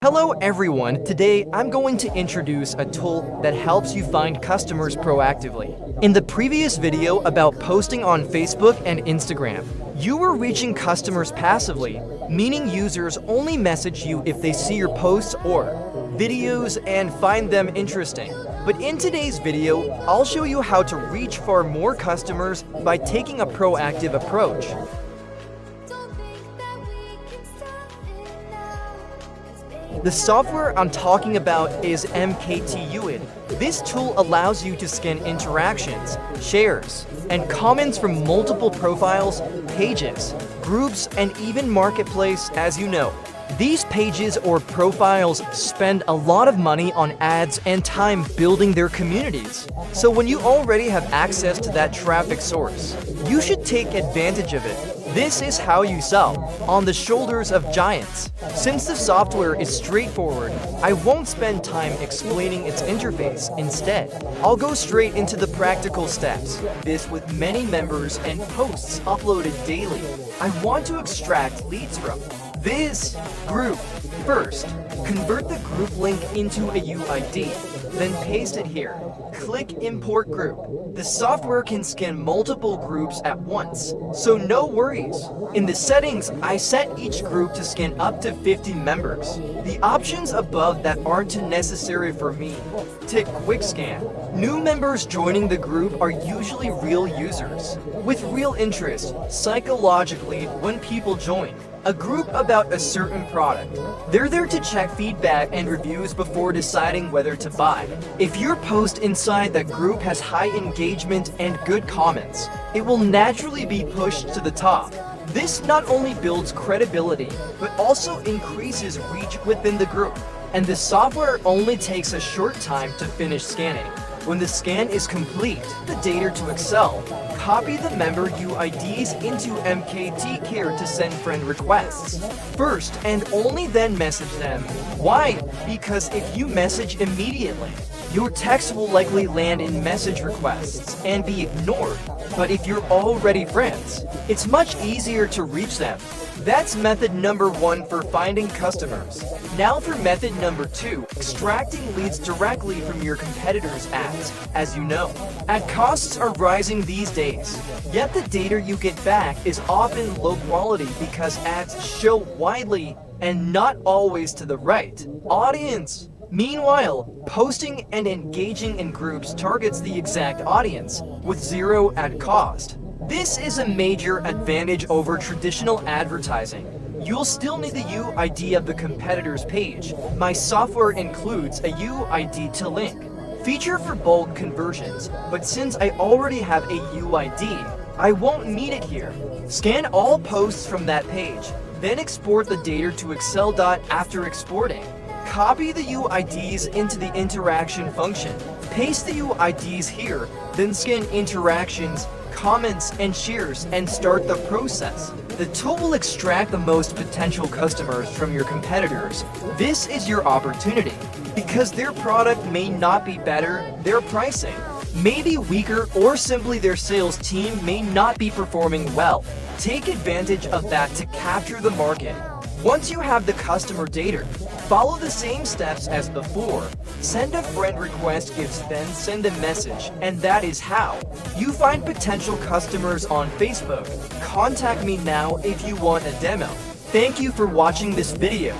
Hello everyone, today I'm going to introduce a tool that helps you find customers proactively. In the previous video about posting on Facebook and Instagram, you were reaching customers passively, meaning users only message you if they see your posts or videos and find them interesting. But in today's video, I'll show you how to reach far more customers by taking a proactive approach. The software I'm talking about is MKTUID. This tool allows you to scan interactions, shares, and comments from multiple profiles, pages, groups, and even marketplace, as you know. These pages or profiles spend a lot of money on ads and time building their communities. So when you already have access to that traffic source, you should take advantage of it. This is how you sell, on the shoulders of giants. Since the software is straightforward, I won't spend time explaining its interface. Instead, I'll go straight into the practical steps. This with many members and posts uploaded daily. I want to extract leads from this group. First, convert the group link into a UID, then paste it here. Click Import Group. The software can scan multiple groups at once, so no worries. In the settings, I set each group to scan up to 50 members. The options above that aren't necessary for me. Tick Quick Scan. New members joining the group are usually real users, with real interest, psychologically, when people join a group about a certain product. They're there to check feedback and reviews before deciding whether to buy. If your post inside that group has high engagement and good comments, it will naturally be pushed to the top. This not only builds credibility, but also increases reach within the group. And the software only takes a short time to finish scanning. When the scan is complete, the data to Excel, copy the member UIDs into MKTCare to send friend requests. First and only then message them. Why? Because if you message immediately, your text will likely land in message requests and be ignored. But if you're already friends, it's much easier to reach them. That's method number 1 for finding customers. Now for method number 2, extracting leads directly from your competitors' ads. As you know, ad costs are rising these days, yet the data you get back is often low quality because ads show widely and not always to the right audience. Meanwhile, posting and engaging in groups targets the exact audience with zero ad cost. This is a major advantage over traditional advertising. You'll still need the UID of the competitor's page. My software includes a UID to link feature for bulk conversions, but since I already have a UID, I won't need it here. Scan all posts from that page, then export the data to Excel. After exporting, copy the UIDs into the interaction function. Paste the UIDs here, then scan interactions, comments, and shares and start the process. The tool will extract the most potential customers from your competitors. This is your opportunity because their product may not be better, their pricing may be weaker, or simply their sales team may not be performing well. Take advantage of that to capture the market. Once you have the customer data, follow the same steps as before. Send a friend request, then send a message, and that is how you find potential customers on Facebook. Contact me now if you want a demo. Thank you for watching this video.